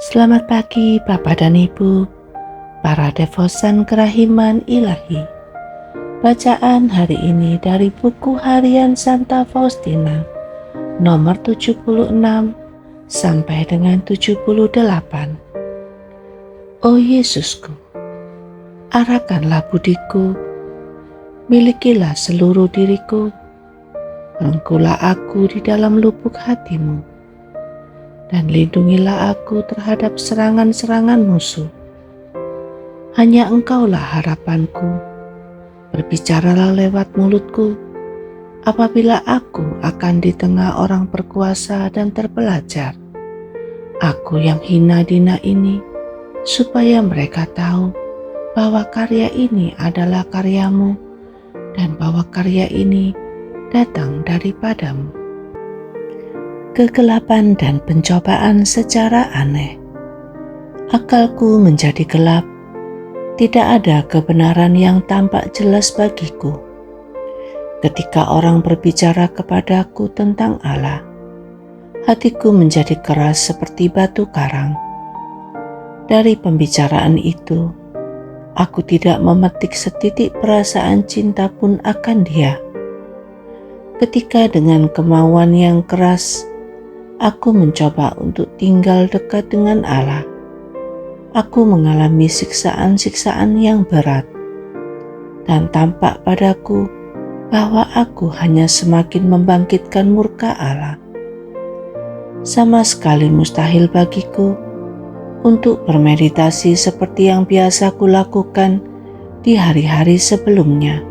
Selamat pagi Bapak dan Ibu, para devosan kerahiman ilahi. Bacaan hari ini dari buku harian Santa Faustina, nomor 76 sampai dengan 78. O Yesusku, arahkanlah budiku, milikilah seluruh diriku, rengkulah aku di dalam lubuk hatimu, dan lindungilah aku terhadap serangan-serangan musuh. Hanya Engkaulah harapanku, berbicaralah lewat mulutku, apabila aku akan di tengah orang berkuasa dan terpelajar. Aku yang hina dina ini, supaya mereka tahu bahwa karya ini adalah karyamu, dan bahwa karya ini datang daripadamu. Kegelapan dan pencobaan secara aneh. Akalku menjadi gelap, tidak ada kebenaran yang tampak jelas bagiku. Ketika orang berbicara kepadaku tentang Allah, hatiku menjadi keras seperti batu karang. Dari pembicaraan itu, aku tidak memetik setitik perasaan cinta pun akan Dia. Ketika dengan kemauan yang keras, aku mencoba untuk tinggal dekat dengan Allah. Aku mengalami siksaan-siksaan yang berat, dan tampak padaku bahwa aku hanya semakin membangkitkan murka Allah. Sama sekali mustahil bagiku untuk bermeditasi seperti yang biasa kulakukan di hari-hari sebelumnya.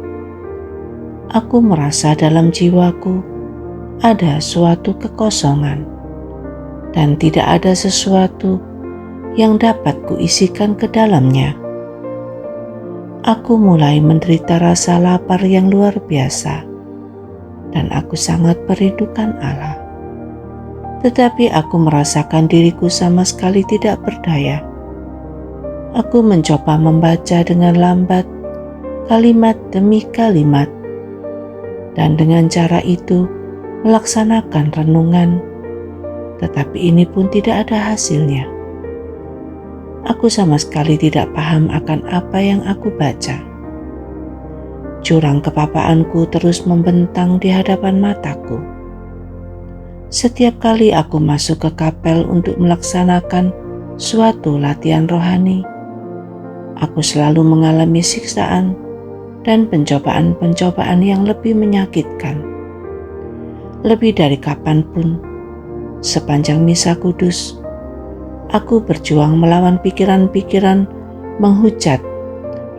Aku merasa dalam jiwaku ada suatu kekosongan, dan tidak ada sesuatu yang dapat kuisikan ke dalamnya. Aku mulai menderita rasa lapar yang luar biasa, dan aku sangat merindukan Allah. Tetapi aku merasakan diriku sama sekali tidak berdaya. Aku mencoba membaca dengan lambat, kalimat demi kalimat, dan dengan cara itu melaksanakan renungan, tetapi ini pun tidak ada hasilnya. Aku sama sekali tidak paham akan apa yang aku baca. Jurang kepapaanku terus membentang di hadapan mataku. Setiap kali aku masuk ke kapel untuk melaksanakan suatu latihan rohani, aku selalu mengalami siksaan dan pencobaan-pencobaan yang lebih menyakitkan. Lebih dari kapanpun, sepanjang misa kudus, aku berjuang melawan pikiran-pikiran menghujat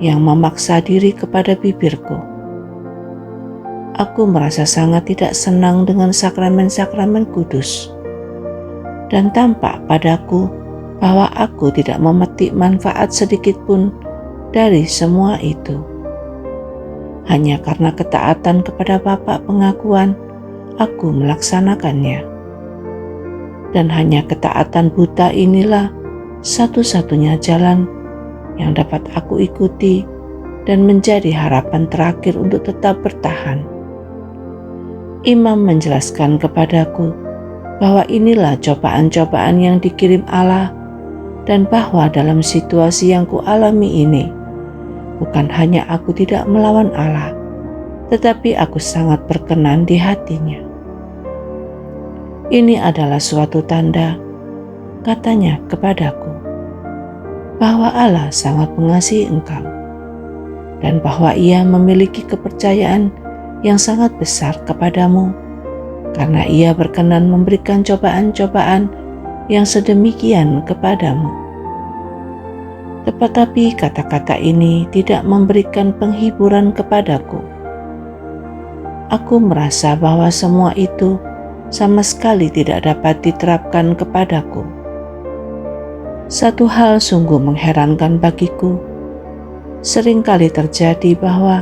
yang memaksa diri kepada bibirku. Aku merasa sangat tidak senang dengan sakramen-sakramen kudus, dan tampak padaku bahwa aku tidak memetik manfaat sedikit pun dari semua itu. Hanya karena ketaatan kepada Bapa pengakuan, aku melaksanakannya. Dan hanya ketaatan buta inilah satu-satunya jalan yang dapat aku ikuti dan menjadi harapan terakhir untuk tetap bertahan. Imam menjelaskan kepadaku bahwa inilah cobaan-cobaan yang dikirim Allah, dan bahwa dalam situasi yang kualami ini, bukan hanya aku tidak melawan Allah, tetapi aku sangat berkenan di hatinya. Ini adalah suatu tanda, katanya kepadaku, bahwa Allah sangat mengasihi engkau, dan bahwa Ia memiliki kepercayaan yang sangat besar kepadamu, karena Ia berkenan memberikan cobaan-cobaan yang sedemikian kepadamu. Tetapi kata-kata ini tidak memberikan penghiburan kepadaku. Aku merasa bahwa semua itu sama sekali tidak dapat diterapkan kepadaku. Satu hal sungguh mengherankan bagiku. Seringkali terjadi bahwa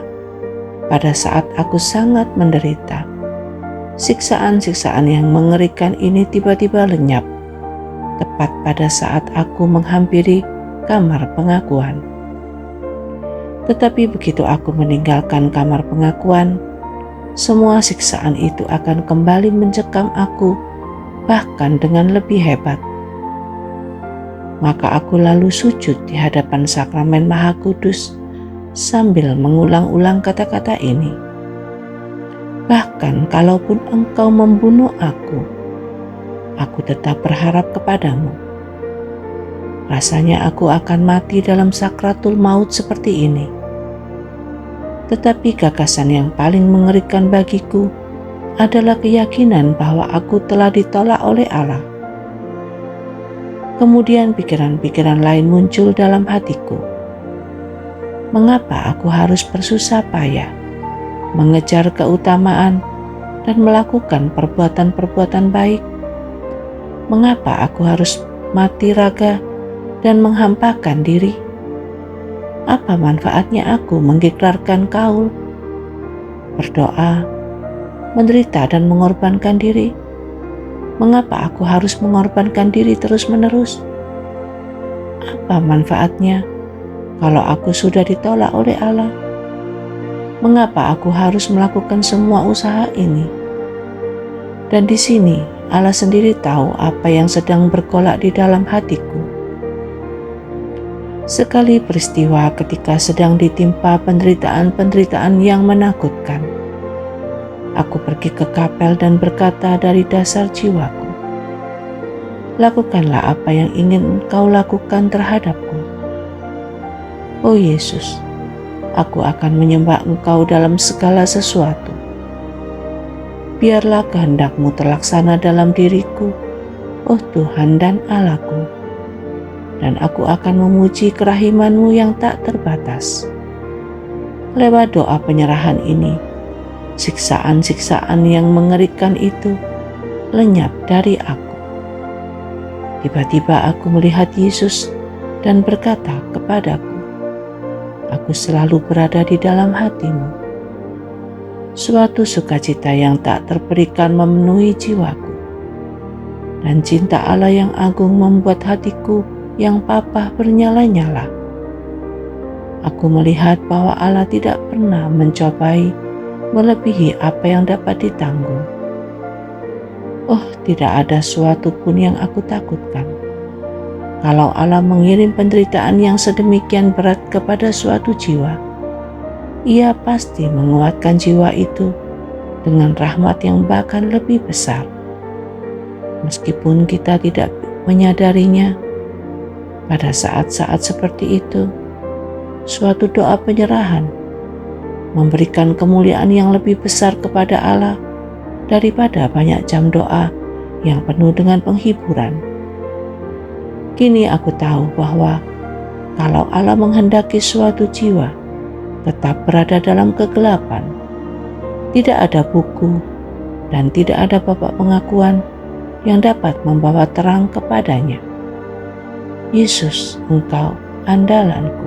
pada saat aku sangat menderita, siksaan-siksaan yang mengerikan ini tiba-tiba lenyap, tepat pada saat aku menghampiri kamar pengakuan. Tetapi begitu aku meninggalkan kamar pengakuan, semua siksaan itu akan kembali mencekam aku, bahkan dengan lebih hebat. Maka aku lalu sujud di hadapan sakramen Maha Kudus sambil mengulang-ulang kata-kata ini. Bahkan kalaupun Engkau membunuh aku tetap berharap kepadamu. Rasanya aku akan mati dalam sakratul maut seperti ini. Tetapi gagasan yang paling mengerikan bagiku adalah keyakinan bahwa aku telah ditolak oleh Allah. Kemudian pikiran-pikiran lain muncul dalam hatiku. Mengapa aku harus bersusah payah, mengejar keutamaan, dan melakukan perbuatan-perbuatan baik? Mengapa aku harus mati raga dan menghampakan diri? Apa manfaatnya aku mengikrarkan kaul, berdoa, menderita dan mengorbankan diri? Mengapa aku harus mengorbankan diri terus-menerus? Apa manfaatnya kalau aku sudah ditolak oleh Allah? Mengapa aku harus melakukan semua usaha ini? Dan di sini Allah sendiri tahu apa yang sedang bergolak di dalam hatiku. Sekali peristiwa ketika sedang ditimpa penderitaan-penderitaan yang menakutkan, aku pergi ke kapel dan berkata dari dasar jiwaku, lakukanlah apa yang ingin Engkau lakukan terhadapku. Oh Yesus, aku akan menyembah Engkau dalam segala sesuatu. Biarlah kehendak-Mu terlaksana dalam diriku, oh Tuhan dan Allah-Ku, dan aku akan memuji kerahiman-Mu yang tak terbatas. Lewat doa penyerahan ini, siksaan-siksaan yang mengerikan itu lenyap dari aku. Tiba-tiba aku melihat Yesus dan berkata kepadaku, aku selalu berada di dalam hati-Mu. Suatu sukacita yang tak terperikan memenuhi jiwaku, dan cinta Allah yang agung membuat hatiku yang papah bernyala-nyala. Aku melihat bahwa Allah tidak pernah mencobai melebihi apa yang dapat ditanggung. Oh, tidak ada suatu pun yang aku takutkan. Kalau Allah mengirim penderitaan yang sedemikian berat kepada suatu jiwa, Ia pasti menguatkan jiwa itu dengan rahmat yang bahkan lebih besar. Meskipun kita tidak menyadarinya, pada saat-saat seperti itu, suatu doa penyerahan memberikan kemuliaan yang lebih besar kepada Allah daripada banyak jam doa yang penuh dengan penghiburan. Kini aku tahu bahwa kalau Allah menghendaki suatu jiwa tetap berada dalam kegelapan, tidak ada buku dan tidak ada bapak pengakuan yang dapat membawa terang kepadanya. Yesus, Engkau andalanku.